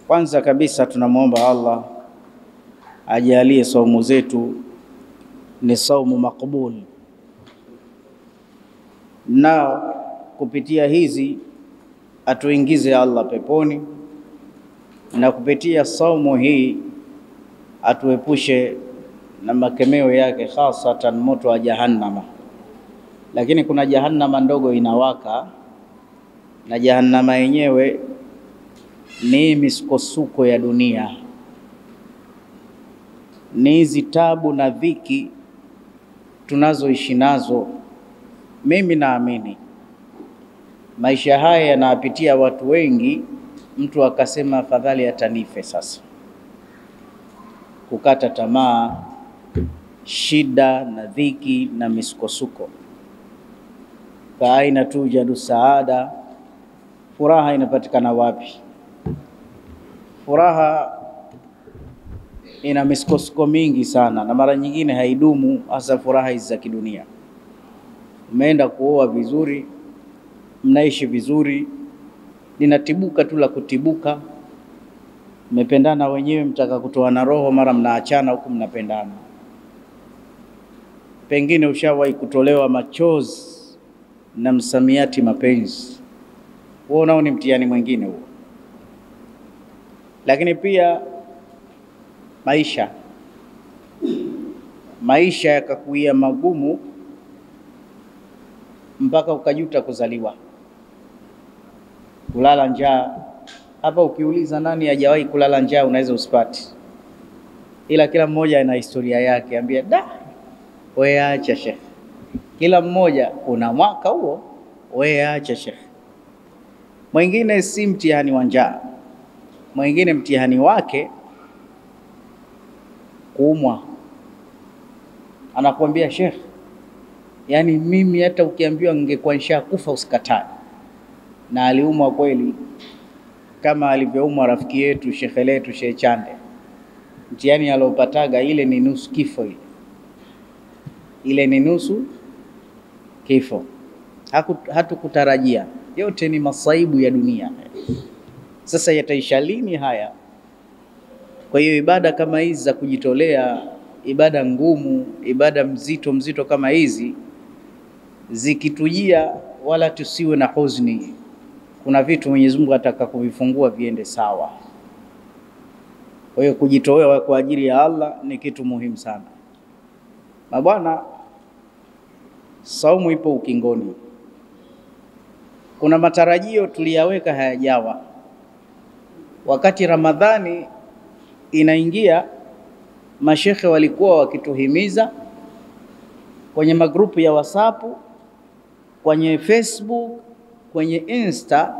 Kwanza kabisa tunamuomba Allah ajalie saumu zetu ni saumu makbul, na kupitia hizi atuingize Allah peponi, na kupitia saumu hii atuepushe na makemeo yake, hasatan moto wa jahannama. Lakini kuna jahannama ndogo inawaka, na jahannama yenyewe ni misukosuko ya dunia, ni hizi tabu na dhiki tunazoishi nazo. Mimi naamini maisha haya yanapitia watu wengi, mtu akasema afadhali atanife sasa. Kukata tamaa, shida na dhiki na misukosuko. Fa aina tujadu saada, furaha inapatikana wapi? Furaha ina misukosuko mingi sana, na mara nyingine haidumu, hasa furaha hizi za kidunia. Umeenda kuoa vizuri, mnaishi vizuri, linatibuka tu la kutibuka. Mmependana wenyewe, mtaka kutoa na roho, mara mnaachana huku mnapendana. Pengine ushawahi kutolewa machozi na msamiati mapenzi, huo nao ni mtihani mwingine huo. Lakini pia maisha yakakuia magumu mpaka ukajuta kuzaliwa. Kulala njaa, hapa ukiuliza nani hajawahi kulala njaa unaweza usipati, ila kila mmoja ana historia yake. Ambia da, wewe acha shekhi, kila mmoja una mwaka huo, wewe acha shekhi. Mwingine si mtihani wa njaa, mwingine mtihani wake kuumwa. Anakuambia shekhi, yani mimi hata ukiambiwa ningekuwa nishakufa usikatae. Na aliumwa kweli, kama alivyoumwa rafiki yetu shekhe letu Sheikh Chande. Mtihani alopataga ile ni nusu kifo, ile ni nusu kifo. Hatukutarajia, yote ni masaibu ya dunia. Sasa yataisha lini haya? Kwa hiyo ibada kama hizi za kujitolea, ibada ngumu, ibada mzito kama hizi zikitujia, wala tusiwe na huzuni. Kuna vitu Mwenyezi Mungu ataka kuvifungua viende sawa. Kwa hiyo kujitolea kwa ajili ya Allah ni kitu muhimu sana. Mabwana, saumu ipo ukingoni. Kuna matarajio tuliyaweka hayajawa. Wakati Ramadhani inaingia, mashekhe walikuwa wakituhimiza kwenye magrupu ya WhatsApp, kwenye Facebook, kwenye Insta,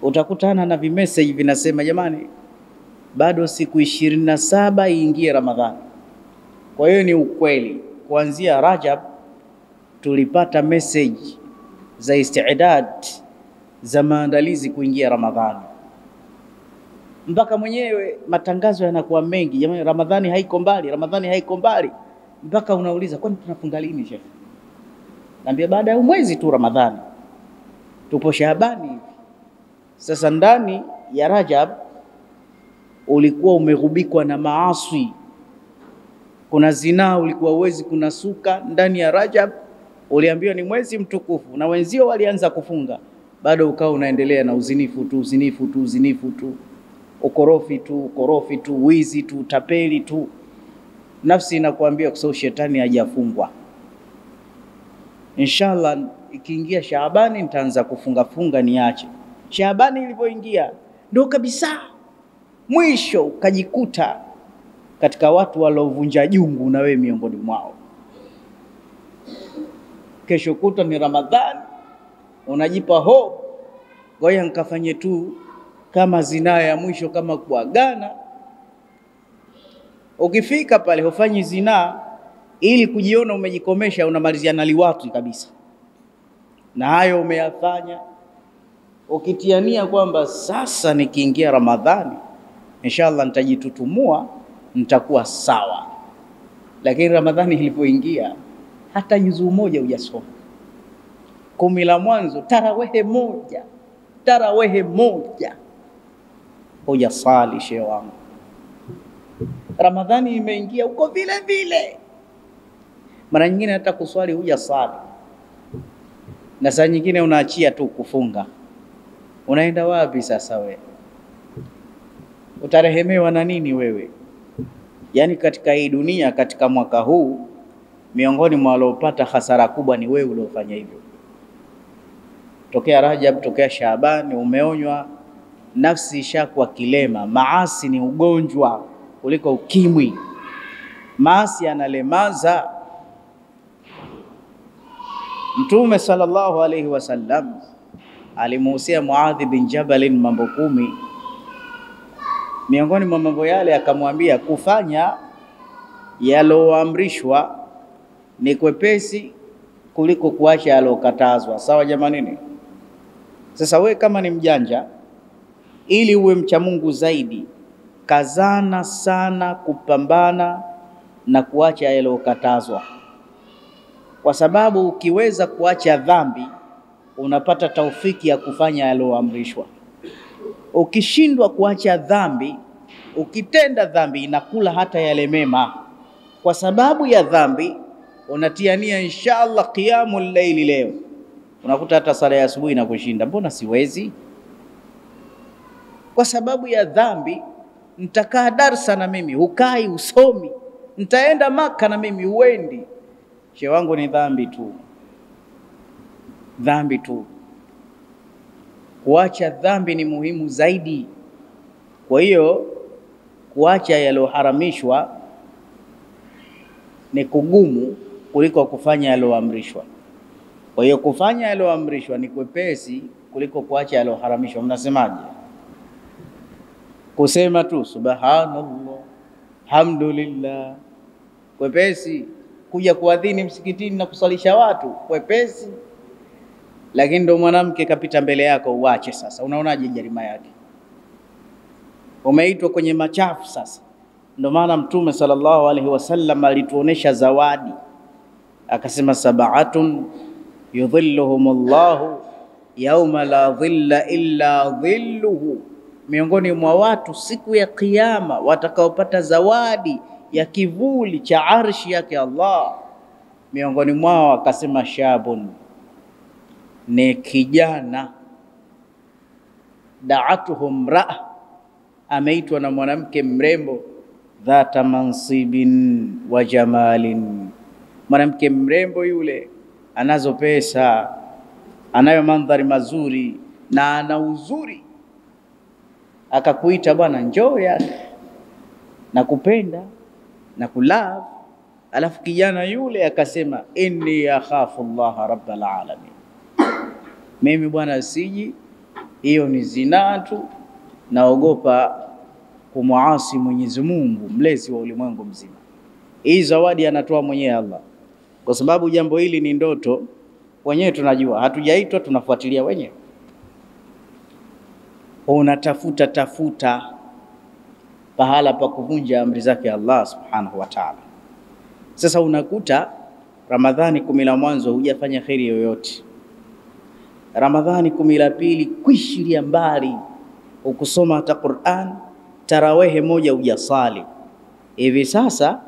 utakutana na vimessage vinasema jamani, bado siku 27 iingie Ramadhani. Kwa hiyo ni ukweli, kuanzia Rajab tulipata message za istidad za maandalizi kuingia Ramadhani. Mpaka mwenyewe matangazo yanakuwa mengi, jamani Ramadhani haiko mbali, Ramadhani haiko mbali. Mpaka unauliza kwani tunafunga lini shekhi? Naambia baada ya mwezi tu Ramadhani. Tupo Shaabani hivi. Sasa ndani ya Rajab ulikuwa umegubikwa na maasi. Kuna zinaa ulikuwa uwezi kunasuka ndani ya Rajab. Uliambiwa ni mwezi mtukufu na wenzio walianza kufunga, bado ukao unaendelea na uzinifu tu, ukorofi tu, wizi tu, tapeli tu. Nafsi inakuambia kwa sababu shetani hajafungwa. Inshallah ikiingia Shaabani nitaanza kufunga niache. Shaabani ilipoingia ndio kabisa mwisho ukajikuta katika watu walovunja jungu, na wewe miongoni mwao. Kesho kutwa ni Ramadhani, unajipa hope, ngoja nikafanye tu kama zinaa ya mwisho, kama kuagana. Ukifika pale hufanyi zinaa ili kujiona umejikomesha, unamalizia na liwatu kabisa. Na hayo umeyafanya ukitiania kwamba sasa nikiingia Ramadhani inshallah nitajitutumua, nitakuwa sawa. Lakini Ramadhani ilipoingia hata juzuu moja hujasoma. 10 la mwanzo tarawehe moja. hujasali shehe wangu. Ramadhani imeingia uko vile vile, mara nyingine hata kuswali hujasali, na saa nyingine unaachia tu kufunga. Unaenda wapi sasa wewe? Utarehemewa na nini wewe? Yaani katika hii dunia, katika mwaka huu, miongoni mwa waliopata hasara kubwa ni wewe uliofanya hivyo. Tokea Rajab, tokea Shaaban umeonywa, nafsi ishakuwa kilema. Maasi ni ugonjwa kuliko ukimwi. Maasi analemaza. Mtume sallallahu alayhi wasallam alimuhusia Muadh bin Jabal mambo 10. Miongoni mwa mambo yale akamwambia kufanya yaloamrishwa ni kwepesi kuliko kuacha yalokatazwa. Sawa jamani? Sasa we kama ni mjanja, ili uwe mcha Mungu zaidi, kazana sana kupambana na kuacha yalokatazwa, kwa sababu ukiweza kuacha dhambi unapata taufiki ya kufanya yaloamrishwa. Ukishindwa kuacha dhambi, ukitenda dhambi inakula hata yale mema. Kwa sababu ya dhambi unatiania inshallah qiyamul layli leo, unakuta hata sala ya asubuhi inakushinda. Mbona siwezi? Kwa sababu ya dhambi. Nitakaa darsa na mimi hukai usomi, nitaenda Maka na mimi uendi. Shehe wangu, ni dhambi tu, dhambi tu. Kuacha dhambi ni muhimu zaidi. Kwa hiyo kuacha yaloharamishwa ni kugumu kuliko kufanya yaloamrishwa. Kwa hiyo kufanya yaloamrishwa ni kwepesi kuliko kuacha yaloharamishwa. Mnasemaje? Kusema tu subhanallah, alhamdulillah kwepesi, kuja kuadhini msikitini na kusalisha watu kwepesi. Lakini ndo mwanamke kapita mbele yako uache sasa, unaonaje jarima yake? Umeitwa kwenye machafu sasa. Ndo maana Mtume sallallahu alaihi wasallam alituonesha zawadi, akasema sab'atun yudhilluhumullahu yawma la dhilla illa dhilluhu, miongoni mwa watu siku ya kiyama watakaopata zawadi ya kivuli cha arshi yake Allah. Miongoni mwao akasema shabun, ni kijana, da'atuhum ra'a, ameitwa na mwanamke mrembo, dhata mansibin wa jamalin, mwanamke mrembo yule, anazo pesa, anayo mandhari mazuri na ana uzuri. Akakuita bwana, njoo yake na kupenda na kulava. Alafu kijana yule akasema inni akhafu Allah rabbal alamin, mimi bwana siji, hiyo ni zinaa tu, naogopa kumuasi Mwenyezi Mungu mlezi wa ulimwengu mzima. Hii zawadi anatoa mwenyewe Allah, kwa sababu jambo hili ni ndoto. Wenyewe tunajua, hatujaitwa, tunafuatilia wenyewe. Unatafuta pahala pa kuvunja amri zake Allah subhanahu wa ta'ala. Sasa unakuta Ramadhani 10 la mwanzo hujafanya khairi yoyote, Ramadhani 10 la pili kuishilia mbali, ukusoma hata Qur'an, tarawehe moja hujasali. Hivi sasa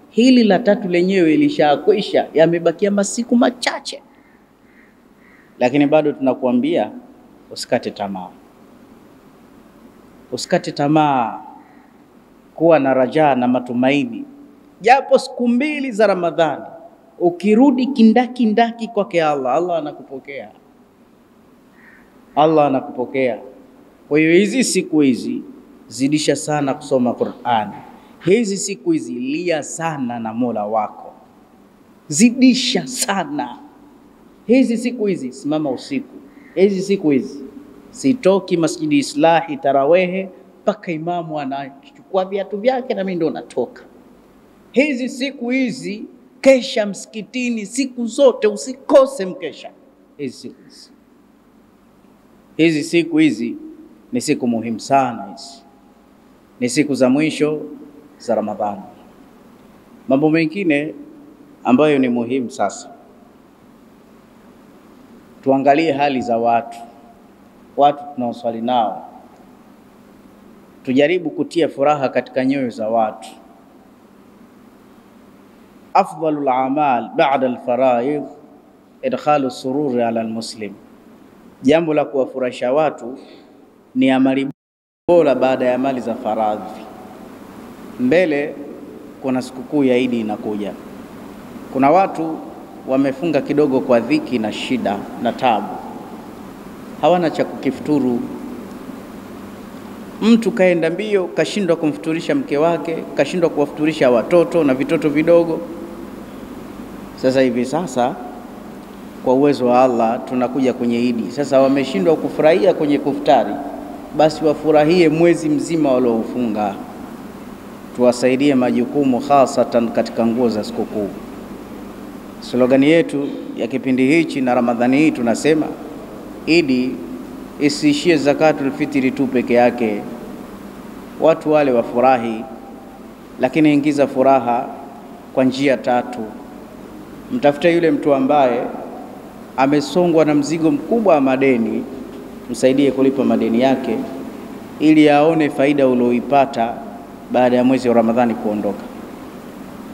hili la tatu lenyewe lishakwisha, yamebakia masiku machache, lakini bado tunakuambia usikate tamaa. Usikate tamaa, kuwa na rajaa na matumaini. Japo siku 2 za Ramadhani ukirudi kindaki kwake Allah anakupokea. Allah anakupokea. Kwa hiyo hizi siku hizi zidisha sana kusoma Qur'an. Hizi siku hizi lia sana na Mola wako, zidisha sana. Hizi siku hizi simama usiku. Hizi siku hizi sitoki Masjidi Islahi tarawehe mpaka imamu anachukua viatu vyake na mimi ndo natoka. Hizi siku hizi kesha msikitini siku zote, usikose mkesha. Hizi siku hizi ni siku muhimu sana. Hizi ni siku za mwisho za Ramadhani. Mambo mengine ambayo ni muhimu sasa, tuangalie hali za watu tunaoswali nao. tujaribu kutia furaha katika nyoyo za watu. Afdalul a'mal ba'da al-fara'id idkhalu sururi ala al-muslim, jambo la kuwafurahisha watu ni amali bora baada ya mali za faradhi. Mbele kuna sikukuu ya Idi inakuja. Kuna watu wamefunga kidogo kwa dhiki na shida na tabu, hawana cha kukifuturu. Mtu kaenda mbio, kashindwa kumfuturisha mke wake, kashindwa kuwafuturisha watoto na vitoto vidogo. Sasa kwa uwezo wa Allah tunakuja kwenye Idi. Sasa wameshindwa kufurahia kwenye kuftari, basi wafurahie mwezi mzima waliofunga. Tuwasaidie majukumu hasatan katika nguo za sikukuu. Slogani yetu ya kipindi hichi na Ramadhani hii tunasema Idi isiishie zakatul fitri tu peke yake. Watu wale wafurahi, lakini ingiza furaha kwa njia tatu. Mtafute yule mtu ambaye amesongwa na mzigo mkubwa wa madeni, msaidie kulipa madeni yake ili aone faida ulioipata baada ya mwezi wa Ramadhani kuondoka.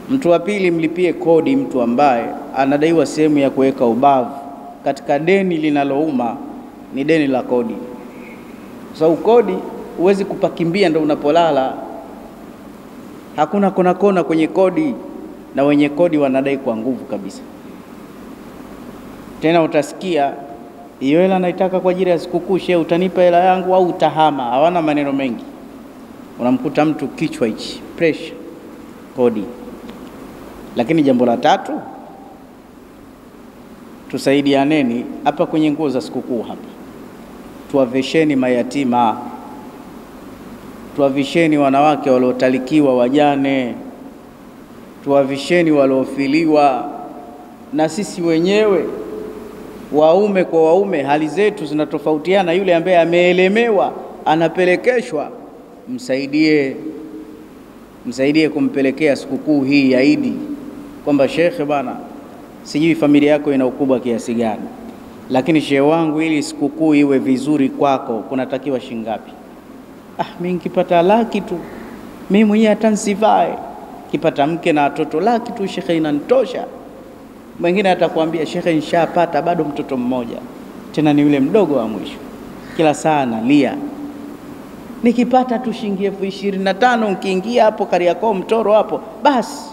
Mtu wa pili, mlipie kodi mtu ambaye anadaiwa sehemu ya kuweka ubavu katika deni linalouma, ni deni la kodi. So kodi huwezi kupakimbia ndo unapolala. Hakuna kona kwenye kodi, na wenye kodi wanadai kwa nguvu kabisa. Tena utasikia hiyo hela naitaka kwa ajili ya sikukuu, shehe utanipa hela yangu au utahama. Hawana maneno mengi. Unamkuta mtu kichwa hichi, pressure, kodi. Lakini jambo la tatu, tusaidianeni hapa kwenye nguo za sikukuu hapa. Tuwavesheni mayatima, tuwavisheni wanawake waliotalikiwa, wajane, tuwavisheni waliofiliwa. Na sisi wenyewe waume kwa waume hali zetu zinatofautiana. Yule ambaye ameelemewa anapelekeshwa, msaidie kumpelekea sikukuu hii ya Idi, kwamba shekhe bana, sijui familia yako ina ukubwa kiasi gani, lakini shehe wangu, ili sikukuu iwe vizuri kwako kunatakiwa shingapi? Mimi nikipata laki tu, mimi mwenyewe hata nisivae. Kipata mke na watoto laki tu, shekhe, inanitosha. Mwingine atakwambia shekhe, nishapata bado mtoto mmoja, tena ni yule mdogo wa mwisho, kila saa analia. Nikipata tu shilingi 25,000 ukiingia hapo Kariakoo Mtoro hapo basi.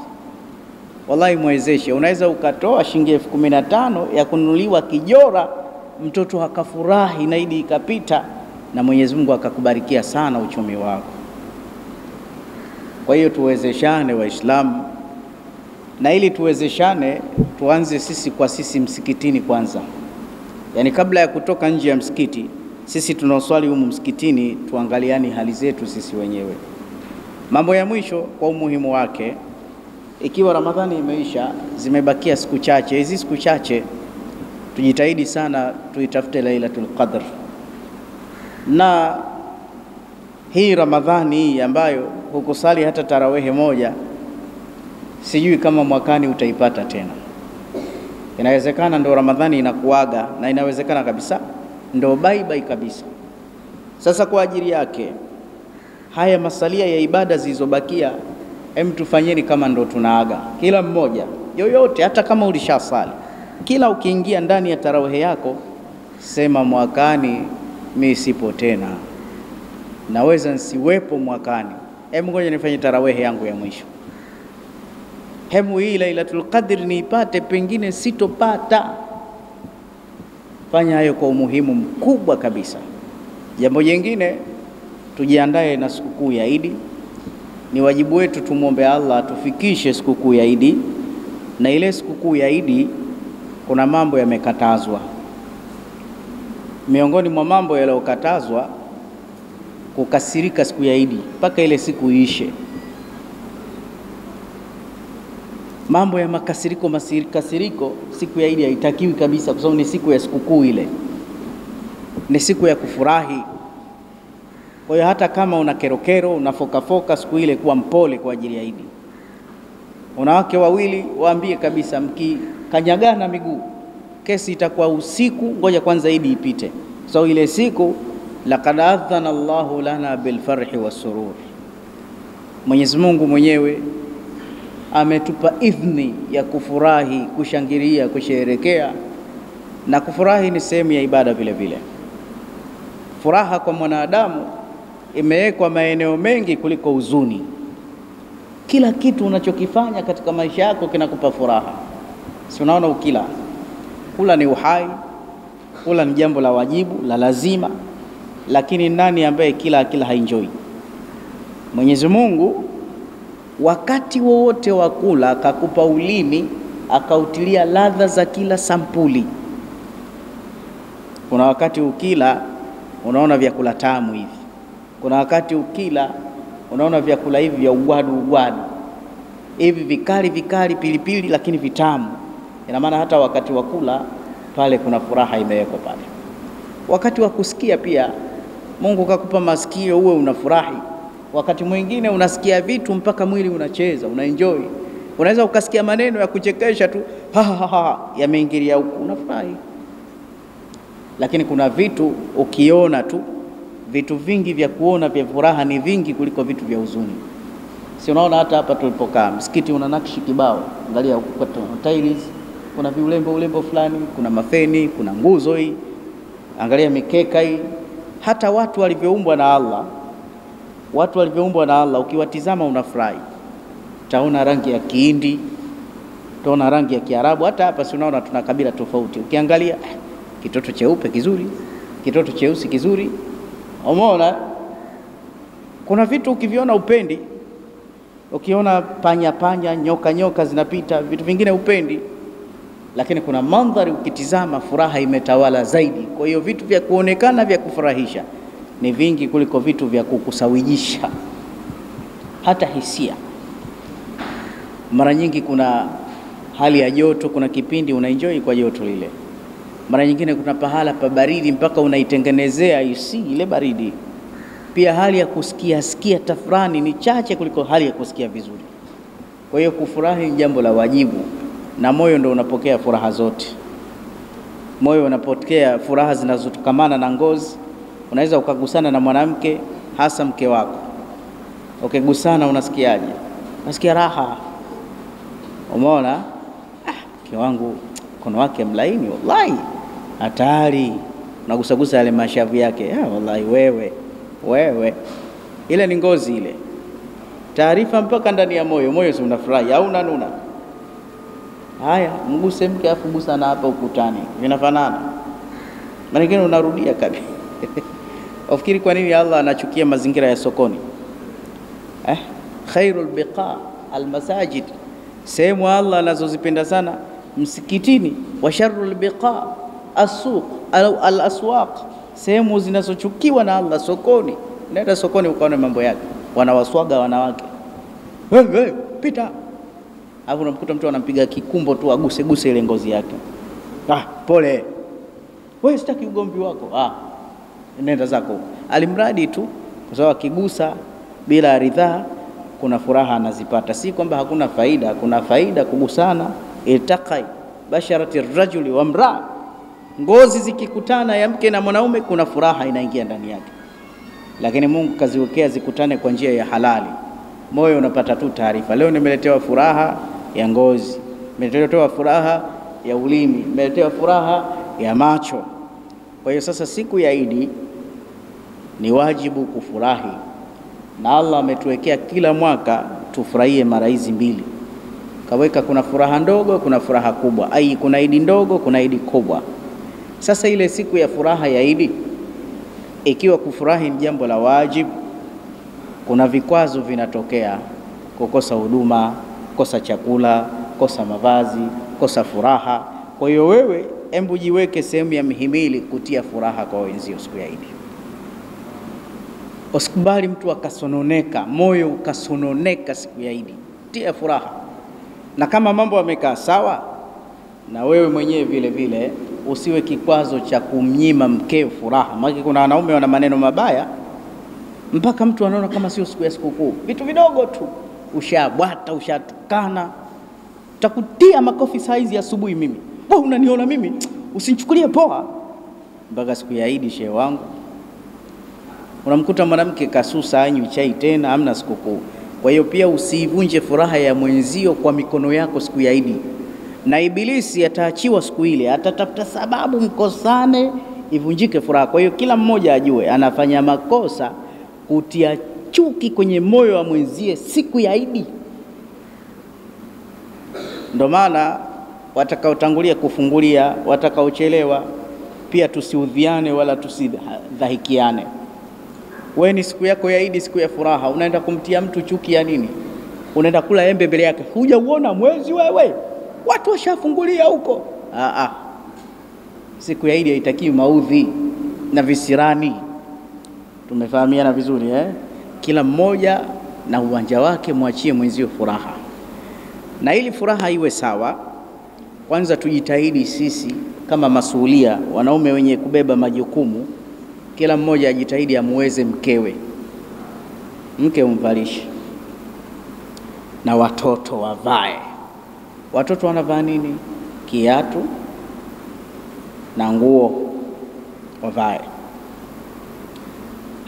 Wallahi mwezeshe, unaweza ukatoa shilingi 15,000 ya kununuliwa kijora, mtoto akafurahi na Idi ikapita, na Mwenyezi Mungu akakubarikia sana uchumi wako. Kwa hiyo tuwezeshane Waislamu, na ili tuwezeshane tuanze sisi kwa sisi msikitini kwanza. Yani kabla ya kutoka nje ya msikiti, sisi tunaoswali humu msikitini tuangaliani hali zetu sisi wenyewe. Mambo ya mwisho kwa umuhimu wake, ikiwa Ramadhani imeisha, zimebakia siku chache. Hizi siku chache tujitahidi sana tuitafute Lailatul Qadr. Na hii Ramadhani hii ambayo hukusali hata tarawehe moja, sijui kama mwakani utaipata tena. Inawezekana ndo Ramadhani inakuaga, na inawezekana kabisa ndo bye kabisa. Sasa kwa ajili yake haya masalia ya ibada zilizobakia, tufanyeni kama ndo tunaaga. Kila mmoja yoyote, hata kama ulishasali, kila ukiingia ndani ya tarawehe yako sema, mwakani mimi sipo tena, naweza nsiwepo mwakani, ngoja nifanye tarawehe yangu ya mwisho. Hii Lailatul Qadr niipate, pengine sitopata. Fanya hayo kwa umuhimu mkubwa kabisa. Jambo jingine, tujiandae na sikukuu ya Idi. Ni wajibu wetu tumuombe Allah tufikishe sikukuu ya Idi. Na ile sikukuu ya Idi kuna mambo yamekatazwa. Miongoni mwa mambo yaliyokatazwa, kukasirika siku ya Idi mpaka ile siku iishe. Mambo ya makasiriko siku ya Idi haitakiwi kabisa, kwa sababu ni siku ya sikukuu, ile ni siku ya kufurahi. Kwa hiyo hata kama una kerokero, unafoka siku ile, kuwa mpole kwa ajili ya Idi. Wanawake wawili waambie kabisa, mkikanyagana miguu kesi itakuwa usiku, ngoja kwanza Idi ipite. So ile siku laqad adhana Allahu lana bilfarhi wassurur, Mwenyezi Mungu mwenyewe ametupa idhni ya kufurahi, kushangilia, kusherehekea. Na kufurahi ni sehemu ya ibada vile vile. Furaha kwa mwanadamu imewekwa maeneo mengi kuliko huzuni. Kila kitu unachokifanya katika maisha yako kinakupa furaha. Si unaona ukila, kula ni uhai, kula ni jambo la wajibu, la lazima, lakini nani ambaye kila haenjoy? Mwenyezi Mungu wakati wowote wa kula akakupa ulimi, akautilia ladha za kila sampuli. Kuna wakati ukila unaona vyakula tamu hivi, kuna wakati ukila unaona vyakula hivi vya ugwadu hivi vikali pilipili, lakini vitamu. Ina maana hata wakati wa kula pale kuna furaha imewekwa pale. Wakati wa kusikia pia Mungu kakupa masikio uwe unafurahi. Wakati mwingine unasikia vitu mpaka mwili unacheza, unaenjoy. Unaweza ukasikia maneno ya kuchekesha tu, ha ha ha, yameingilia huko, unafurahi. Lakini kuna vitu ukiona tu, vitu vingi vya kuona vya furaha ni vingi kuliko vitu vya huzuni. Si unaona hata hapa tulipokaa, msikiti una nakshi kibao, angalia huko tiles, kuna viulembo fulani, kuna mafeni, kuna nguzo hii, angalia mikeka hii. Hata watu walivyoumbwa na Allah, ukiwatizama unafurahi. Utaona rangi ya Kihindi, utaona rangi ya Kiarabu. Hata hapa si unaona tuna kabila tofauti. Ukiangalia kitoto cheupe kizuri, kitoto cheusi kizuri. Umeona? Kuna vitu ukiviona upendi. Ukiona panya, nyoka zinapita, vitu vingine upendi. Lakini kuna mandhari ukitizama furaha imetawala zaidi. Kwa hiyo vitu vya kuonekana vya kufurahisha ni vingi kuliko vitu vya kukusawijisha. Hata hisia. Mara nyingi kuna hali ya joto, kuna kipindi unaenjoy kwa joto lile. Mara nyingine kuna pahala pa baridi mpaka unaitengenezea isi ile baridi. Pia hali ya kusikia tafrani ni chache kuliko hali ya kusikia vizuri. Kwa hiyo kufurahi ni jambo la wajibu, na moyo ndio unapokea furaha zote. Moyo unapokea furaha zinazotokamana na ngozi. Unaweza ukagusana na mwanamke, hasa mke wako. Ukigusana unasikiaje? Unasikia raha. Umeona? Mke wangu mkono wake mlaini, wallahi hatari. Unagusagusa yale mashavu yake, wallahi wewe. Ile ni ngozi ile. Taarifa mpaka ndani ya moyo si unafurahi au unanuna? Haya, mguse mke afu gusa na hapa ukutani, vinafanana. Mara nyingine unarudia kabisa. Ufikiri kwa nini Allah anachukia mazingira ya sokoni? Khairul biqa almasajid, sehemu Allah anazozipenda sana msikitini. Wa sharrul biqa as-suq al-aswaq, sehemu zinazochukiwa na Allah sokoni. Nenda sokoni ukaone mambo yake, wanawaswaga wanawake. Wewe pita, hapo unamkuta mtu anampiga kikumbo tu aguse ile ngozi yake. Pole wewe, sitaki ugomvi wako. Nenda zako. Alimradi tu kwa sababu akigusa bila ridhaa kuna furaha anazipata. Si kwamba hakuna faida, kuna faida kugusana. Iltaqai basharati rajuli wa mraa, ngozi zikikutana ya mke na mwanaume kuna furaha inaingia ndani yake. Lakini Mungu kaziwekea zikutane kwa njia ya halali. Moyo unapata tu taarifa. Leo nimeletewa furaha ya ngozi, nimeletewa furaha ya ulimi, nimeletewa furaha ya macho. Kwa hiyo sasa siku ya Idi ni wajibu kufurahi, na Allah ametuwekea kila mwaka tufurahie mara hizi mbili. Kaweka kuna furaha ndogo, kuna furaha kubwa. Kuna Idi ndogo, kuna Idi kubwa. Sasa ile siku ya furaha ya Idi, ikiwa kufurahi ni jambo la wajibu, kuna vikwazo vinatokea: kukosa huduma, kosa chakula, kosa mavazi, kosa furaha. Kwa hiyo wewe hebu jiweke sehemu ya mihimili kutia furaha kwa wenzio siku ya Idi. Usikubali mtu akasononeka, moyo ukasononeka siku ya Idi. Tia furaha. Na kama mambo yamekaa sawa, na wewe mwenyewe vile vile usiwe kikwazo cha kumnyima mkeo furaha. Maana kuna wanaume wana maneno mabaya mpaka mtu anaona kama sio siku ya sikukuu. Vitu vidogo tu ushabwata, ushatukana, takutia makofi saizi asubuhi mimi. Wewe unaniona mimi? Usinichukulie poa. Mpaka siku ya Idi, shehe wangu, Unamkuta mwanamke kasusa, anywi chai tena, hamna sikukuu. Kwa hiyo pia usivunje furaha ya mwenzio kwa mikono yako siku ya Idi. Na Ibilisi ataachiwa siku ile, atatafuta sababu mkosane, ivunjike furaha. Kwa hiyo kila mmoja ajue anafanya makosa kutia chuki kwenye moyo wa mwenzie siku ya Idi. Ndio maana watakaotangulia kufungulia, watakaochelewa, pia tusiudhiane wala tusidhahikiane. Wewe ni siku yako ya Idi, siku ya furaha, unaenda kumtia mtu chuki ya nini? Unaenda kula embe mbele yake, huja uona mwezi wewe, watu washafungulia huko. Siku ya Idi haitakiwi maudhi na visirani. Tumefahamiana vizuri Kila mmoja na uwanja wake, mwachie mwenzio furaha. Na ili furaha iwe sawa, kwanza tujitahidi sisi kama masuhulia, wanaume wenye kubeba majukumu, kila mmoja ajitahidi amuweze mkewe. Mke umvalishe, na watoto wavae. Watoto wanavaa nini? Kiatu na nguo wavae.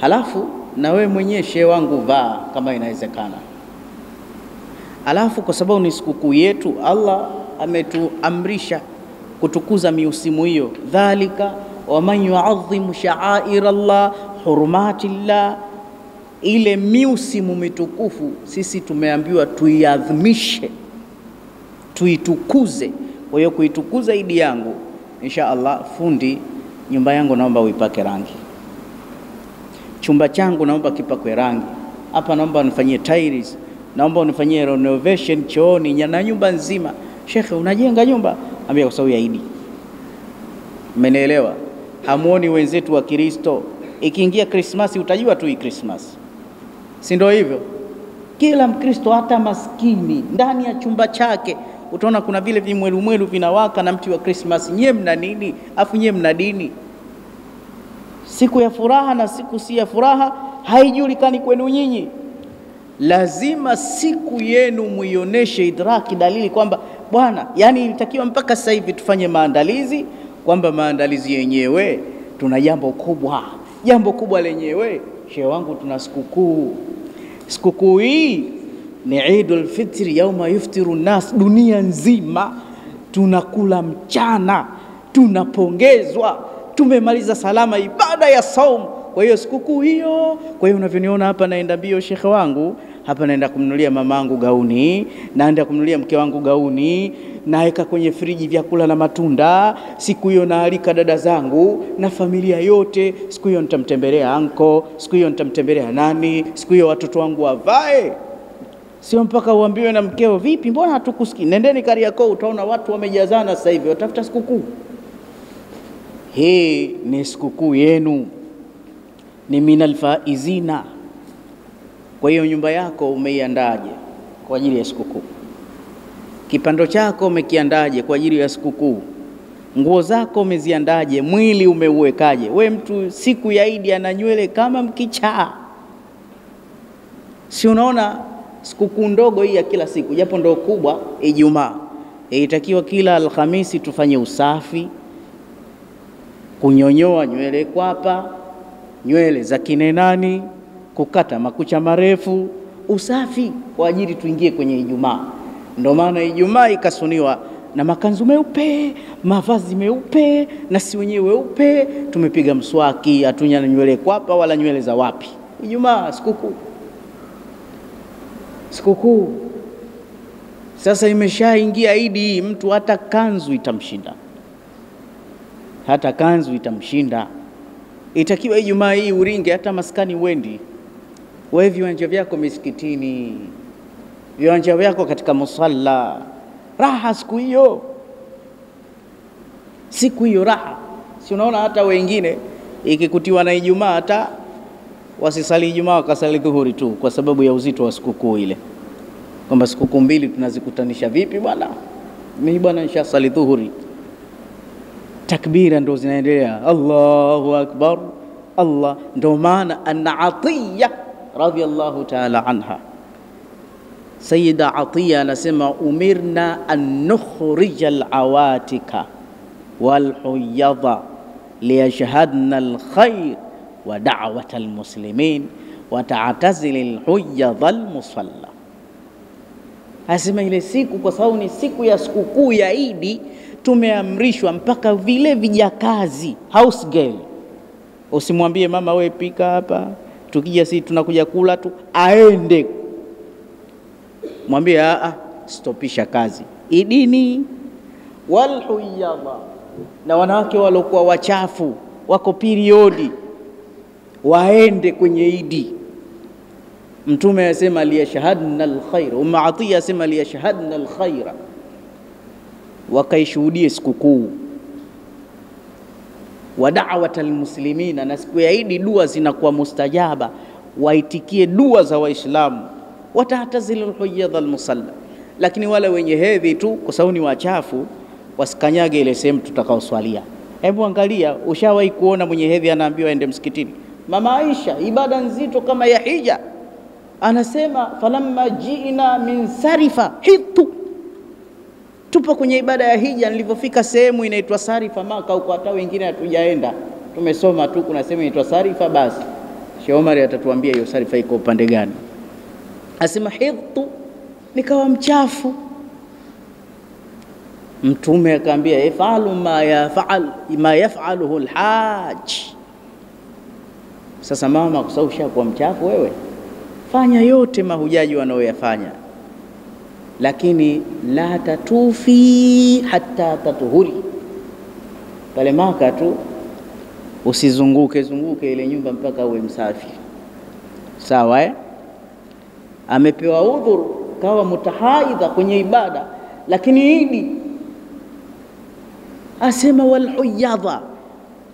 Halafu na wewe mwenyewe shehe wangu vaa kama inawezekana. Halafu kwa sababu ni sikukuu yetu, Allah ametuamrisha kutukuza miusimu hiyo. Dhalika wa man yu'azzim sha'airallah hurumatillah, ile miusimu mitukufu sisi tumeambiwa tuiadhimishe, tuitukuze. Kwa hiyo kuitukuza Idi yangu, insha Allah, fundi, nyumba yangu naomba uipake rangi, chumba changu naomba kipakwe rangi, hapa naomba nifanyie tiles, naomba unifanyie renovation chooni na nyumba nzima. Shekhe, unajenga nyumba? Ambia kwa sababu ya Idi. Mmenielewa? Hamuoni wenzetu wa Kristo ikiingia Christmas utajua tu hii Christmas, si ndio hivyo? Kila Mkristo hata maskini ndani ya chumba chake utaona kuna vile vimwelu mwelu vinawaka na mti wa Christmas. Nyie mna nini? Afu nyie mna dini? Siku ya furaha na siku si ya furaha haijulikani kwenu nyinyi. Lazima siku yenu muioneshe idraki, dalili kwamba bwana, yani ilitakiwa mpaka sasa hivi tufanye maandalizi, kwamba maandalizi yenyewe tuna jambo kubwa. Jambo kubwa lenyewe, shehe wangu, tuna sikukuu. Sikukuu hii ni Eidul Fitri, yauma yuftiru nas. Dunia nzima tunakula mchana, tunapongezwa, tumemaliza salama ibada ya saum. Kwa hiyo sikukuu hiyo. Kwa hiyo unavyoniona hapa naenda mbio shekhe wangu, hapa naenda kumnunulia mamangu gauni, naenda kumnunulia mke wangu gauni, naeka kwenye friji vyakula na matunda. Siku hiyo naalika dada zangu na familia yote. Siku hiyo nitamtembelea anko, siku hiyo nitamtembelea nani, siku hiyo watoto wangu wavae. Sio mpaka uambiwe na mkeo, vipi mbona hatukusikii? Nendeni Kariakoo, utaona watu wamejazana sasa hivi watafuta sikukuu. Hii ni sikukuu yenu, ni minal faizina. Kwa hiyo nyumba yako umeiandaje kwa ajili ya sikukuu? Kipando chako umekiandaje kwa ajili ya sikukuu? Nguo zako umeziandaje? Mwili umeuwekaje? We mtu siku ya Idi ana nywele kama mkichaa. Si unaona sikukuu ndogo hii ya kila siku, japo ndo kubwa, Ijumaa, itakiwa kila Alhamisi tufanye usafi, kunyonyoa nywele kwapa, nywele za kinenani, kukata makucha marefu, usafi kwa ajili tuingie kwenye Ijumaa. Ndio maana Ijumaa ikasuniwa na makanzu meupe, mavazi meupe, na si wenyewe weupe, tumepiga mswaki, hatunya na nywele kwapa wala nywele za wapi. Ijumaa sikukuu. Sikukuu. Sasa imeshaingia Idi, mtu hata kanzu itamshinda. Hata kanzu itamshinda. Itakiwa Ijumaa hii uringe, hata maskani wendi. Wewe viwanja vyako misikitini, viwanja vyako katika musalla. Raha siku hiyo. Siku hiyo raha. Si unaona hata wengine ikikutiwa na Ijumaa hata wasisali Ijumaa wakasali dhuhuri tu kwa sababu ya uzito wa sikukuu ile. Kwamba sikukuu mbili tunazikutanisha vipi bwana? Mimi bwana nishasali dhuhuri. Takbira ndo zinaendelea, Allahu akbar, Allah. Ndo maana anna Atiya radhiyallahu ta'ala anha, Sayyida Atiya anasema, umirna an nukhrija al-awatika wal huyadha liyashhadna al-khair wa da'wat almuslimin wa ta'tazil alhujjadh almusalla. Asema ile siku, kwa sababu ni siku ya sikukuu ya Idi, tumeamrishwa mpaka vile vijakazi house girl, usimwambie mama we pika hapa, tukija sisi tunakuja kula tu, aende mwambie stopisha kazi idini. Wal huyadha, na wanawake walokuwa wachafu wako periodi waende kwenye Idi. Mtume asema liyashhadna alkhair, Umma Atiya asema liyashhadna alkhaira, wakaishuhudie sikukuu. Wa da'wat almuslimina, na siku ya Idi dua zinakuwa mustajaba, waitikie dua za Waislamu. Watatazil alhujjadh almusalla, lakini wale wenye hedhi tu, kwa sababu ni wachafu, wasikanyage ile sehemu tutakaoswalia. Hebu angalia, ushawahi kuona mwenye hedhi anaambiwa aende msikitini? Mama Aisha, ibada nzito kama ya hija, anasema falamma ji'na min sarifa hitu, tupo kwenye ibada ya hija, nilipofika sehemu inaitwa Sarifa Maka huko, hata wengine hatujaenda, tumesoma tu kuna sehemu inaitwa Sarifa. Basi Sheikh Omar atatuambia hiyo Sarifa iko upande gani. Asema hitu, nikawa mchafu. Mtume akaambia ifalu ma yaf'aluhu alhaj. Sasa mama, kwa sababu ushakuwa mchafu wewe, fanya yote mahujaji wanaoyafanya, lakini la tatufi hatta tatuhuri. Pale Maka tu usizunguke ile nyumba mpaka uwe msafi, sawa Amepewa udhuru kawa mutahaidha kwenye ibada, lakini Idi asema wal huyadha,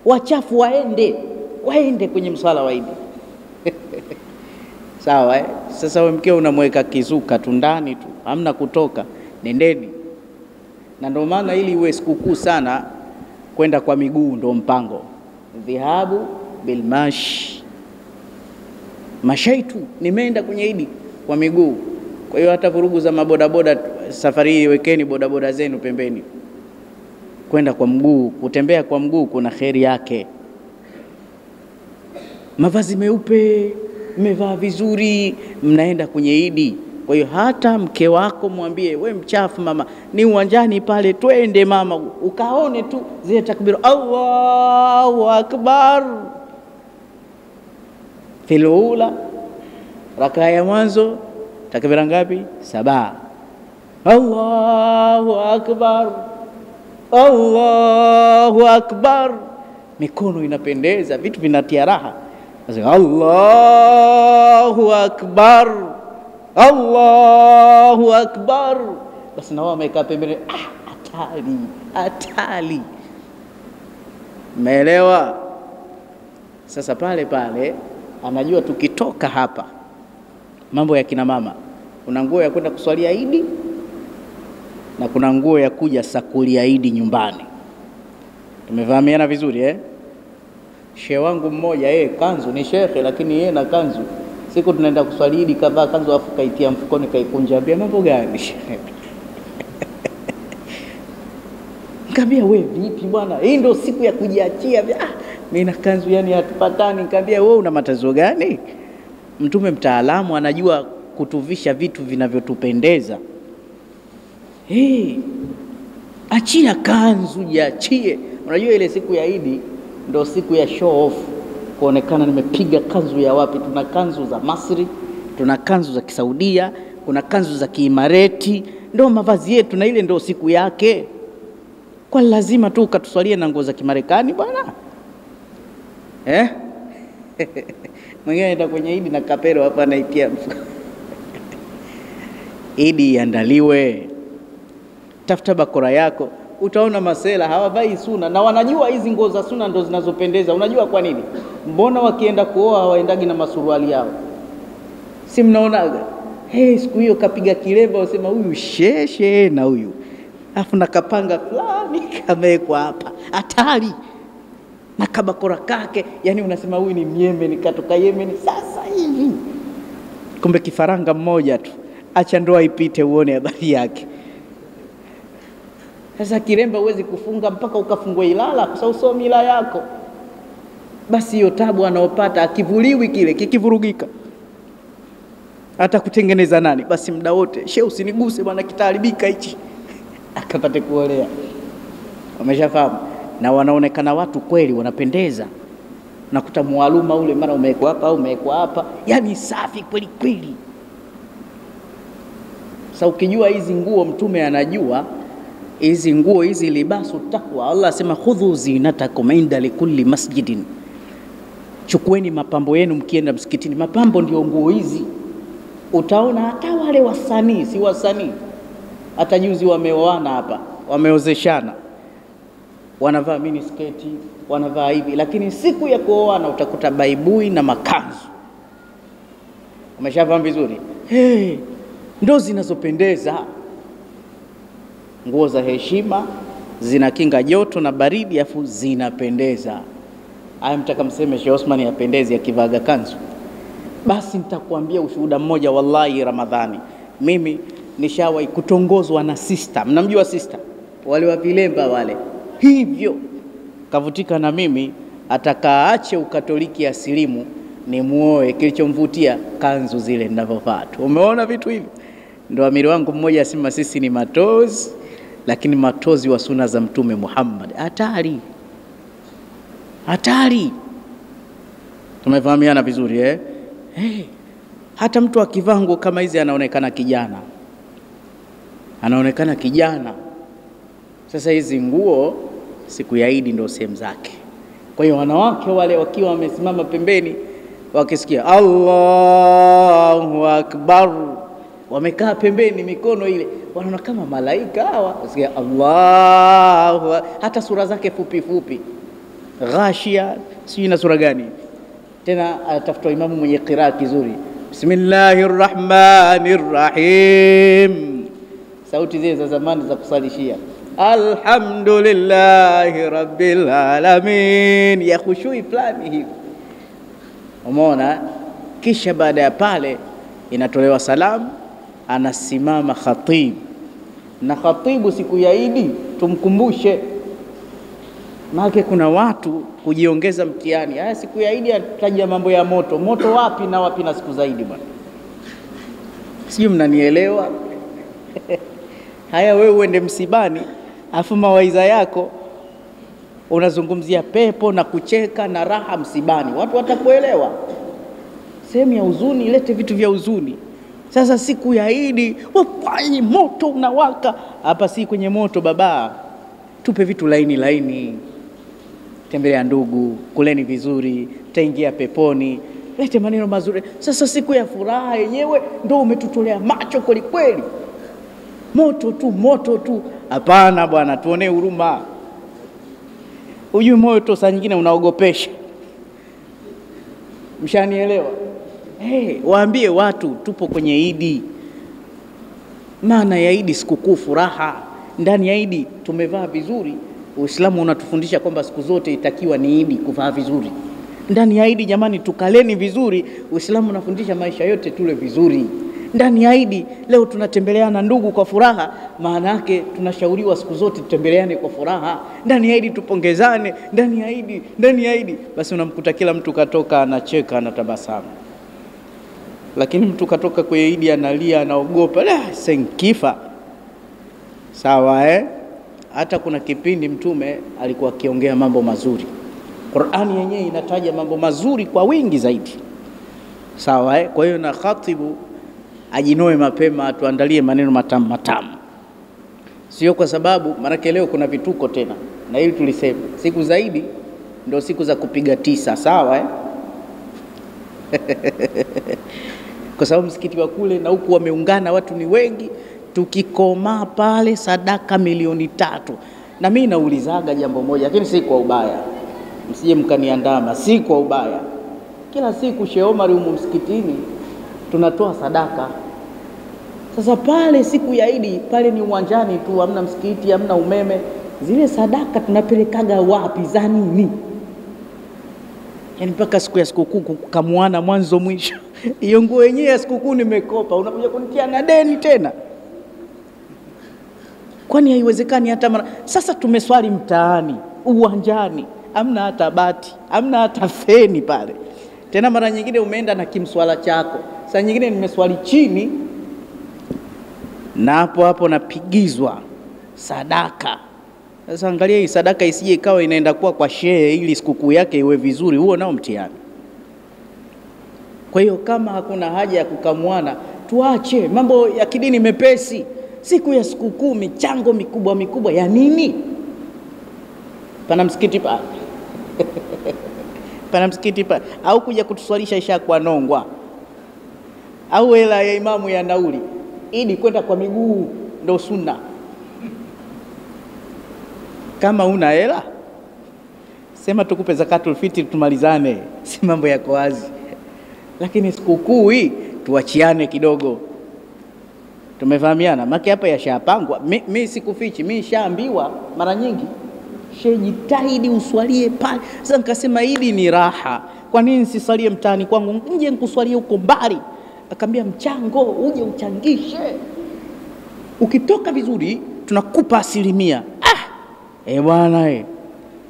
wachafu waende kwenye msala wa Idi. Sawa Sasa wewe mkeo unamweka kizuka tu ndani tu, hamna kutoka, nendeni. Na ndio maana ili uwe sikukuu sana, kwenda kwa miguu ndo mpango. Dhihabu bilmash, mashaitu, nimeenda kwenye Idi kwa miguu. Kwa hiyo hata vurugu za mabodaboda safari hii, wekeni bodaboda zenu pembeni. Kwenda kwa mguu, kutembea kwa mguu kuna kheri yake. Mavazi meupe, mmevaa vizuri, mnaenda kwenye Idi. Kwa hiyo hata mke wako mwambie, we mchafu mama, ni uwanjani pale, twende mama, ukaone tu zile takbir, Allahu akbar fil ula, rakaa ya mwanzo takbira ngapi? 7. Allahu akbar, Allahu akbar, mikono inapendeza, vitu vinatia raha. Allahu akbar, Allahu akbar. Basi na wao wamekaa pembeni, atali. Umeelewa? Sasa pale anajua tukitoka hapa, mambo ya kina mama, kuna nguo ya kwenda kuswalia Idi na kuna nguo ya kuja sakulia Idi nyumbani. Tumefahamiana vizuri Shehe wangu mmoja kanzu ni shekhe, lakini yeye na kanzu, siku tunaenda kuswali Idi kavaa kanzu afu kaitia mfukoni kaikunja. Ambia mambo gani? Nikamwambia wewe vipi bwana, hii ndio siku ya kujiachia. Mimi na kanzu yani hatupatani. Nikamwambia wewe una matazo gani? Mtume mtaalamu anajua kutuvisha vitu vinavyotupendeza. Achia kanzu, jiachie. Unajua ile siku ya Idi ndio siku ya show off, kuonekana nimepiga kanzu ya wapi. Tuna kanzu za Masri, tuna kanzu za Kisaudia, kuna kanzu za Kiimareti, ndio mavazi yetu, na ile ndio siku yake. Kwa lazima tu ukatuswalie na nguo za Kimarekani bwana? Mwingine anaenda kwenye Idi na kapero hapa anaitia mfuko. Idi iandaliwe, tafuta bakora yako. Utaona masela hawavai suna, na wanajua hizi nguo za suna ndo zinazopendeza. Unajua kwa nini? Mbona wakienda kuoa hawaendagi na masuruali yao? Si mnaonaga? Siku hiyo kapiga kilemba, wasema huyu sheshe na huyu, afu nakapanga fulani kamekwa hapa, hatari na kabakora kake, yani unasema huyu ni Myemeni, katoka Yemen sasa hivi. Kumbe kifaranga mmoja tu, acha ndoa ipite uone habari yake. Sasa kiremba huwezi kufunga mpaka ukafungwe Ilala, kwa sababu sio mila yako. basi hiyo tabu anaopata akivuliwi kile kikivurugika atakutengeneza nani? Basi muda wote shehe usiniguse bwana kitaharibika hichi akapate kuolea. Wameshafahamu, na wanaonekana watu kweli wanapendeza. Nakuta mualuma ule mara umewekwa hapa au umewekwa hapa, yani safi kweli kweli. Sasa ukijua hizi nguo, Mtume anajua hizi nguo hizi, libasu taqwa. Allah asema khudhu zinatakum inda likulli masjidin, chukueni mapambo yenu mkienda msikitini. Mapambo ndio nguo hizi. Utaona hata wale wasanii, si wasanii, hata juzi wameoana hapa, wameozeshana, wanavaa mini sketi, wanavaa hivi, lakini siku ya kuoana utakuta baibui na makanzu. Umeshafahamu vizuri? Ndo zinazopendeza. Nguo za heshima, zinakinga joto na baridi, afu zinapendeza. Haya, mtaka mseme Sheikh Osman yapendezi akivaga kanzu? Basi nitakwambia ushuhuda mmoja, wallahi Ramadhani, mimi nishawahi kutongozwa na sister. Mnamjua sister wale wa vilemba wale? Hivyo kavutika na mimi, atakaache ukatoliki asilimu ni muoe. Kilichomvutia kanzu zile ninavyovaa tu. Umeona vitu hivi? Ndio amiri wangu mmoja asema sisi ni matozi, lakini matozi wa sunna za Mtume Muhammad. Hatari, hatari. Tumefahamiana vizuri eh? Hata mtu akivaa nguo kama hizi anaonekana kijana, anaonekana kijana. Sasa hizi nguo siku ya Eid ndio sehemu zake. Kwa hiyo wanawake wale wakiwa wamesimama pembeni, wakisikia Allahu Akbar, wamekaa pembeni, mikono ile, wanaona kama malaika hawa. Wasikia Allahu, hata sura zake fupi fupi, Ghashia, si na sura gani tena, atafuta imamu mwenye qiraa kizuri, Bismillahirrahmanirrahim, sauti zile za zamani za kusalishia, Alhamdulillahi Rabbil Alamin, ya khushui fulani hivi. Umeona? Kisha baada ya pale inatolewa salamu, anasimama khatib. Na khatibu siku ya Eid tumkumbushe, maana kuna watu kujiongeza mtihani. Haya, siku ya Eid ataja mambo ya moto. Moto wapi na wapi na siku zaidi bwana? Sio, mnanielewa? Haya, wewe uende msibani, afu mawaidha yako unazungumzia pepo na kucheka na raha msibani, watu watakuelewa. Sehemu ya huzuni ilete vitu vya huzuni. Sasa siku ya Eid wapai moto unawaka hapa, si kwenye moto baba, tupe vitu laini laini. Tembelea ndugu, kuleni vizuri, taingia peponi, lete maneno mazuri. Sasa siku ya furaha yenyewe ndio umetutolea macho kweli kweli, moto tu moto tu. Hapana bwana, tuone huruma. Ujue moto saa nyingine unaogopesha. Mshanielewa? Waambie watu tupo kwenye Eid. Maana ya Eid sikukuu, furaha. Ndani ya Eid tumevaa vizuri. Uislamu unatufundisha kwamba siku zote itakiwa ni Eid kuvaa vizuri. Ndani ya Eid jamani, tukaleni vizuri. Uislamu unafundisha maisha yote tule vizuri. Ndani ya Eid leo tunatembeleana ndugu kwa furaha, maana yake tunashauriwa siku zote tutembeleane kwa furaha. Ndani ya Eid tupongezane, ndani ya Eid. Basi unamkuta kila mtu katoka anacheka, anatabasamu. Lakini mtu katoka kwa Eid analia, anaogopa, senkifa. Sawa Hata kuna kipindi Mtume alikuwa akiongea mambo mazuri. Qur'ani yenyewe inataja mambo mazuri kwa wingi zaidi. Sawa Kwa hiyo na khatibu ajinoe mapema, tuandalie maneno matamu matamu. Sio kwa sababu maana leo kuna vituko tena. Na hili tulisema siku zaidi ndio siku za kupiga tisa, sawa Kwa sababu msikiti wa kule na huku wameungana, watu ni wengi, tukikoma pale sadaka 3,000,000. Na mimi naulizaga jambo moja, lakini si kwa ubaya, msije mkaniandama, si kwa ubaya. Kila siku Sheikh Omar humu msikitini tunatoa sadaka. Sasa pale siku ya Eid pale ni uwanjani tu, hamna msikiti, hamna umeme. Zile sadaka tunapelekaga wapi za nini? Yaani mpaka siku ya sikukuu kamuana mwanzo mwisho. Hiyo nguo yenyewe ya sikukuu nimekopa, unakuja kunitia na deni tena. Kwani haiwezekani hata mara. Sasa tumeswali mtaani, uwanjani, hamna hata bati, hamna hata feni pale. Tena mara nyingine umeenda na kimswala chako, saa nyingine nimeswali chini na hapo napigizwa sadaka. Sasa angalia hii sadaka isije ikawa inaenda kwa shehe ili sikukuu yake iwe vizuri, huo nao mtihani. Kwa hiyo kama hakuna haja ya kukamuana, tuache mambo ya kidini mepesi. Siku ya sikukuu michango mikubwa ya nini? Pana msikiti pa pana msikiti pa au kuja kutuswalisha isha kwa nongwa, au hela ya imamu ya nauli, ili kwenda kwa miguu ndo sunna. Kama una hela sema tukupe zakatul fitri tumalizane, si mambo yako wazi. Lakini sikukuu hii tuachiane kidogo. Tumefahamiana? Maki hapa yashapangwa. Mimi sikufichi, mimi nishaambiwa mara nyingi, jitahidi uswalie pale. Sasa nikasema hili ni raha, kwa nini nisisalie mtaani kwangu, nje nikuswalie huko mbali? Akambia mchango uje uchangishe, ukitoka vizuri tunakupa 1%. Bwana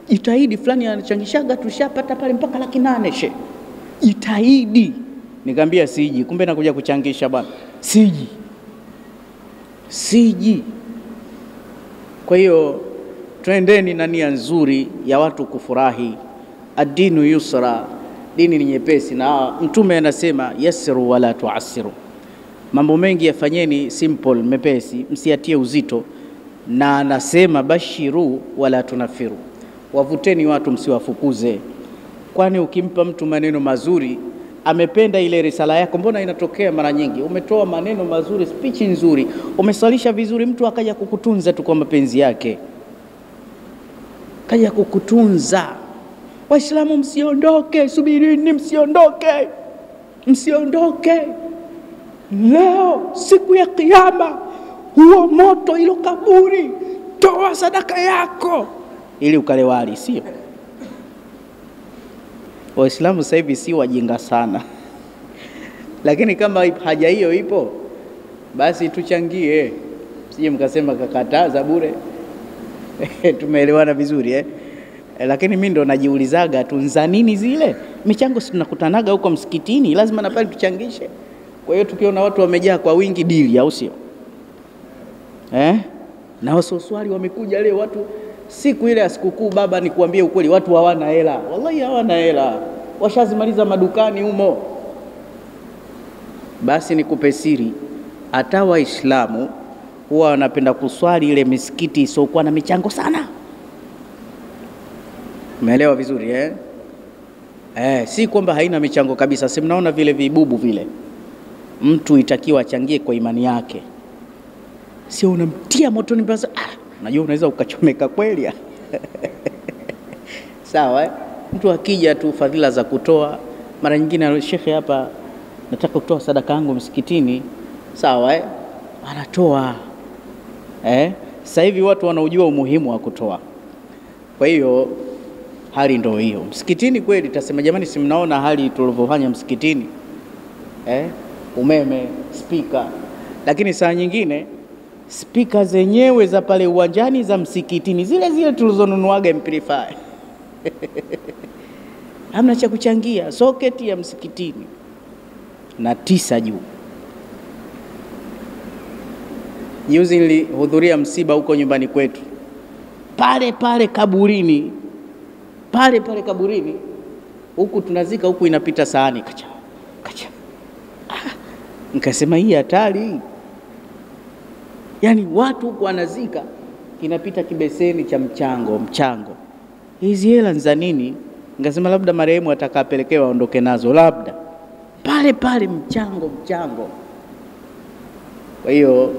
jitahidi, fulani anachangishaga tushapata pale mpaka 800,000 she. Jitahidi. Nikamwambia siji, kumbe nakuja kuchangisha bwana. Siji. Kwa hiyo twendeni na nia nzuri ya watu kufurahi. Ad-dinu yusra, dini ni nyepesi, na Mtume anasema yassiru wala tuasiru. Mambo mengi yafanyeni simple, mepesi, msiatie uzito. Na anasema bashiru wala tunafiru, wavuteni watu msiwafukuze. Kwani ukimpa mtu maneno mazuri, amependa ile risala yako. Mbona inatokea mara nyingi umetoa maneno mazuri, speech nzuri, umesalisha vizuri, mtu akaja kukutunza tu kwa mapenzi yake, kaja kukutunza. Waislamu msiondoke, subirini, msiondoke. Leo siku ya kiyama, huo moto ilo kaburi, toa sadaka yako ili ukale wali, sio? Waislamu sasa hivi si wajinga sana. Lakini kama haja hiyo ipo, basi tuchangie. Sije mkasema kakataza bure. Tumeelewana vizuri lakini mimi ndo najiulizaga tunza nini zile michango, si tunakutanaga huko msikitini, lazima na pale tuchangishe. Kwa hiyo tukiona watu wamejaa kwa wingi dili, au sio? Na wasoswali wamekuja leo watu, siku ile ya sikukuu baba, nikuambie ukweli, watu hawana hela. Wallahi hawana hela, washazimaliza madukani humo. Basi nikupe siri, hata Waislamu huwa wanapenda kuswali ile misikiti isiokuwa na michango sana. Umeelewa vizuri si kwamba haina michango kabisa. Si mnaona vile vibubu vile, mtu itakiwa achangie kwa imani yake, sio unamtia motoni basi. Unajua unaweza ukachomeka kweli. Sawa mtu akija tu fadhila za kutoa, mara nyingine shekhe, hapa nataka kutoa sadaka yangu msikitini, sawa anatoa. Sasa hivi watu wanaujua umuhimu wa kutoa. Kwa hiyo hali ndio hiyo msikitini kweli. Tasema jamani, si mnaona hali tulivyofanya msikitini, umeme, speaker. Lakini saa nyingine speaker zenyewe za pale uwanjani za msikitini zile tulizonunuaga amplifier hamna cha kuchangia. Socket ya msikitini na 9 juu. Juzi nilihudhuria msiba huko nyumbani kwetu, pale kaburini, huku tunazika, huku inapita sahani kacha. Nikasema hii hatari. Yaani watu huku wanazika, kinapita kibeseni cha mchango. Hizi hela za nini? Nikasema labda marehemu atakapelekewa aondoke nazo, labda pale mchango. Kwa hiyo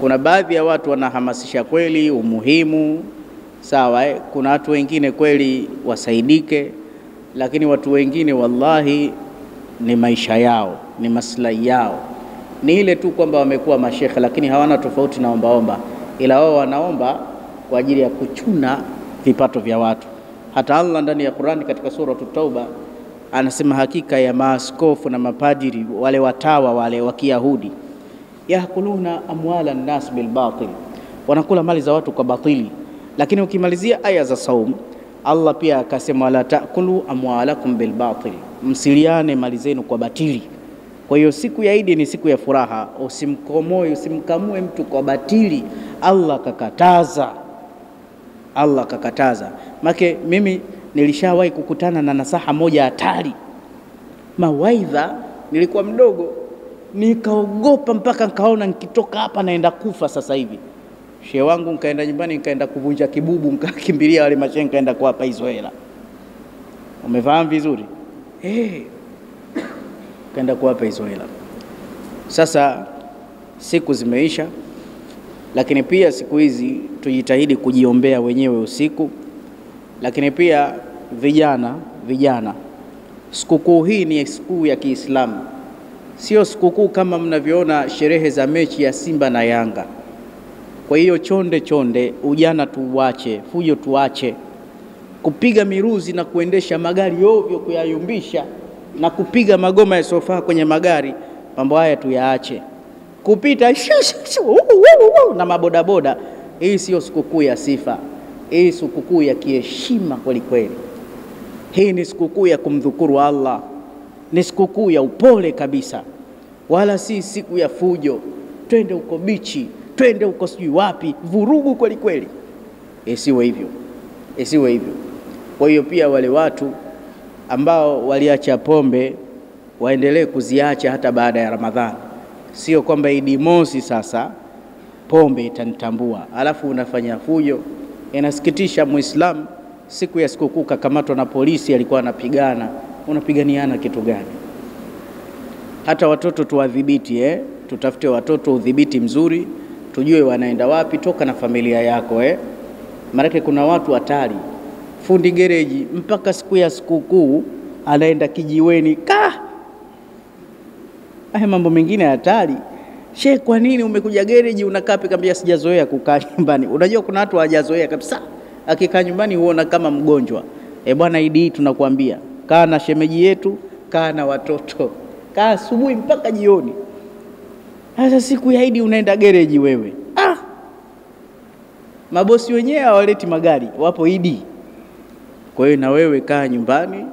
kuna baadhi ya watu wanahamasisha kweli umuhimu, sawa kuna watu wengine kweli wasaidike, lakini watu wengine wallahi ni maisha yao, ni maslahi yao, ni ile tu kwamba wamekuwa mashekhe, lakini hawana tofauti na ombaomba, ila wao wanaomba kwa ajili ya kuchuna vipato vya watu. Hata Allah ndani ya Qur'ani katika sura At-Tauba anasema hakika ya maaskofu na mapadiri wale watawa wale wa Kiyahudi, yakuluna amwala nas bil batil, wanakula mali za watu kwa batili. Lakini ukimalizia aya za saum, Allah pia akasema la taakulu amwalakum bil batil, msiliane mali zenu kwa batili. Kwa hiyo siku ya Idi ni siku ya furaha, usimkamue mtu kwa batili. Allah kakataza, Allah kakataza. Make mimi nilishawahi kukutana na nasaha moja hatari, mawaidha, nilikuwa mdogo nikaogopa mpaka nikaona nikitoka hapa naenda kufa sasa hivi. Shehe wangu nikaenda nyumbani, nikaenda kuvunja kibubu, nikakimbilia wale mashehe, nikaenda kuwapa hizo hela. Umefahamu vizuri? Nikaenda kuwapa hizo hela. Sasa siku zimeisha, lakini pia siku hizi tujitahidi kujiombea wenyewe usiku. Lakini pia vijana, sikukuu hii ni sikukuu ya Kiislamu, sio sikukuu kama mnavyoona sherehe za mechi ya Simba na Yanga. Kwa hiyo chonde, ujana tuuache, fujo tuache, kupiga miruzi na kuendesha magari ovyo, kuyayumbisha na kupiga magoma ya sofa kwenye magari, mambo haya tuyaache. Kupita na mabodaboda, hii sio sikukuu ya sifa, hii sikukuu ya kiheshima kweli kweli. Hii ni sikukuu ya kumdhukuru Allah, ni sikukuu ya upole kabisa, wala si siku ya fujo, twende uko bichi, twende uko sijui wapi, vurugu kweli kweli. Isiwe hivyo. Kwa hiyo pia wale watu ambao waliacha pombe waendelee kuziacha hata baada ya Ramadhani. Sio kwamba Idi Mosi sasa pombe itanitambua alafu unafanya fujo. Inasikitisha, Muislamu siku ya sikukuu kakamatwa na polisi, alikuwa anapigana. Unapiganiana kitu gani? Hata watoto tuwadhibiti, tutafute watoto udhibiti mzuri, tujue wanaenda wapi, toka na familia yako. Maana kuna watu hatari, fundi gereji mpaka siku ya sikukuu anaenda kijiweni. Mambo mengine hatari. Sheikh, kwa nini umekuja gereji unakaa peke yako? Sijazoea kukaa nyumbani. Unajua kuna watu hawajazoea kabisa, akikaa nyumbani huona kama mgonjwa. Bwana, Idi tunakuambia kaa na shemeji yetu, kaa na watoto, kaa asubuhi mpaka jioni. Sasa siku ya Idi unaenda gereji wewe. Mabosi wenyewe hawaleti magari, wapo Idi. Kwa hiyo na wewe kaa nyumbani.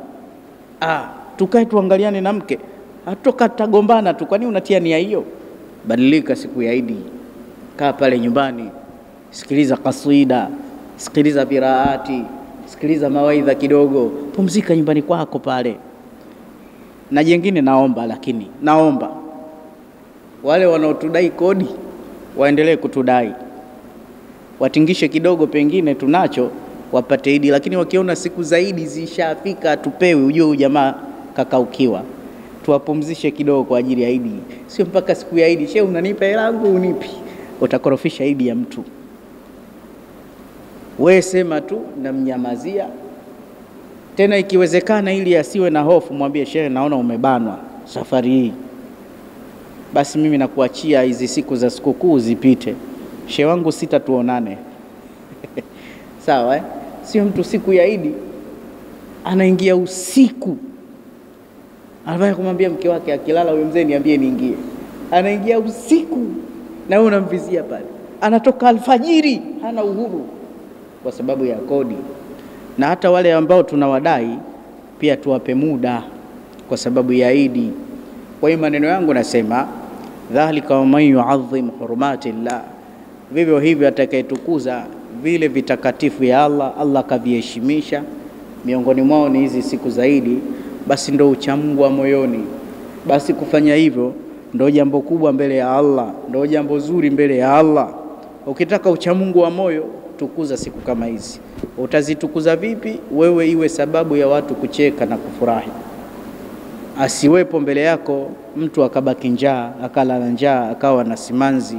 Tukae tuangaliane na mke, atoka tagombana tu. Kwa nini unatia nia hiyo? Badilika siku ya Idi, kaa pale nyumbani, sikiliza kaswida, sikiliza qiraati, sikiliza mawaidha kidogo, pumzika nyumbani kwako pale. Na jengine naomba wale wanaotudai kodi waendelee kutudai, watingishe kidogo, pengine tunacho wapate Idi. Lakini wakiona siku zaidi zishafika tupewe, ujue jamaa kakaukiwa. Tuwapumzishe kidogo kwa ajili ya Idi, sio mpaka siku ya Idi. Shehe, unanipa hela yangu unipi? Utakorofisha Idi ya mtu. Wewe sema tu na mnyamazia. Tena ikiwezekana ili asiwe na hofu, mwambie shehe, naona umebanwa safari hii, basi mimi nakuachia hizi siku za sikukuu zipite. Shehe wangu, sita tuonane. Sawa Sio mtu siku ya Idi anaingia usiku, anataka kumwambia mke wake akilala, huyo mzee niambie niingie. Anaingia usiku na wewe unamvizia pale. Anatoka alfajiri, hana uhuru kwa sababu ya kodi. Na hata wale ambao tunawadai pia tuwape muda kwa sababu ya Idi. Kwa hiyo maneno yangu nasema, dhalika wa man yu'azzim hurumatillah, vivyo hivyo atakayetukuza vile vitakatifu ya Allah, Allah kaviheshimisha. Miongoni mwao ni hizi siku zaidi, basi ndo uchamungu wa moyoni. Basi kufanya hivyo ndo jambo kubwa mbele ya Allah, ndo jambo zuri mbele ya Allah. Ukitaka uchamungu wa moyo, tukuza siku kama hizi. Utazitukuza vipi? Wewe iwe sababu ya watu kucheka na kufurahi. Asiwepo mbele yako mtu akabaki njaa, akala na njaa, akawa na simanzi.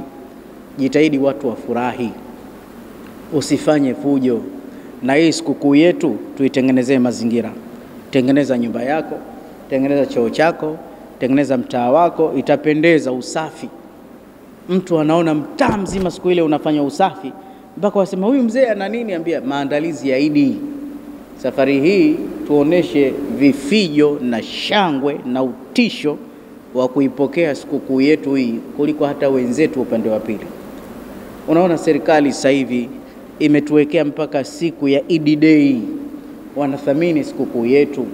Jitahidi watu wafurahi, usifanye fujo. Na hii sikukuu yetu tuitengenezee mazingira. Tengeneza nyumba yako, tengeneza choo chako, tengeneza mtaa wako, itapendeza. Usafi, mtu anaona mtaa mzima siku ile unafanya usafi, mpaka wasema huyu mzee ana nini? Ambia maandalizi ya Idi. Safari hii tuoneshe vifijo na shangwe na utisho wa kuipokea sikukuu yetu hii kuliko hata wenzetu upande wa pili. Unaona serikali sasa hivi imetuwekea mpaka siku ya Idi Day. wanathamini sikukuu yetu.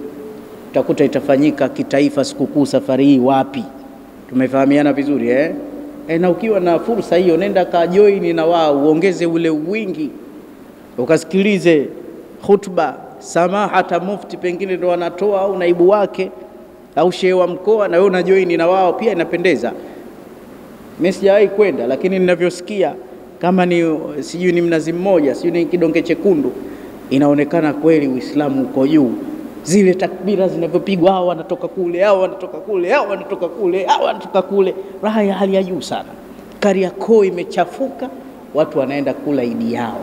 Utakuta itafanyika kitaifa sikukuu safari hii wapi. Tumefahamiana vizuri na ukiwa na fursa hiyo nenda ka join na wao, uongeze ule wingi, ukasikilize khutba samahata mufti, pengine ndo wanatoa au naibu wake au shehe wa mkoa, na wewe una join na wao, pia inapendeza. Mimi sijawahi kwenda, lakini ninavyosikia kama ni sijui ni Mnazi Mmoja, sijui ni Kidonge Chekundu, inaonekana kweli Uislamu uko juu. Zile takbira zinavyopigwa, hao wanatoka kule, hao wanatoka kule, hao wanatoka kule, hao wanatoka kule, raha ya hali ya juu sana. Kariakoo imechafuka, watu wanaenda kula Idi yao.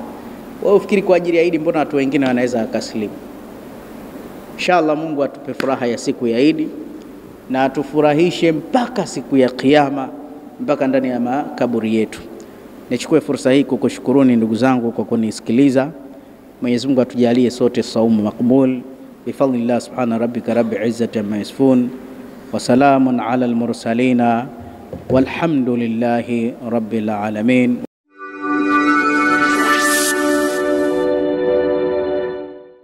Wewe ufikiri kwa ajili ya Idi, mbona watu wengine wanaweza akaslimu? Inshallah Mungu atupe furaha ya siku ya Idi na atufurahishe mpaka siku ya Kiyama, mpaka ndani ya makaburi yetu. Nichukue fursa hii kukushukuruni ndugu zangu kwa kunisikiliza. Mwenyezi Mungu atujalie sote saumu makbul bifadlillah. Subhana rabbika rabbil izzati amma yasifun wa salamun ala al-mursalin walhamdulillahi rabbil alamin.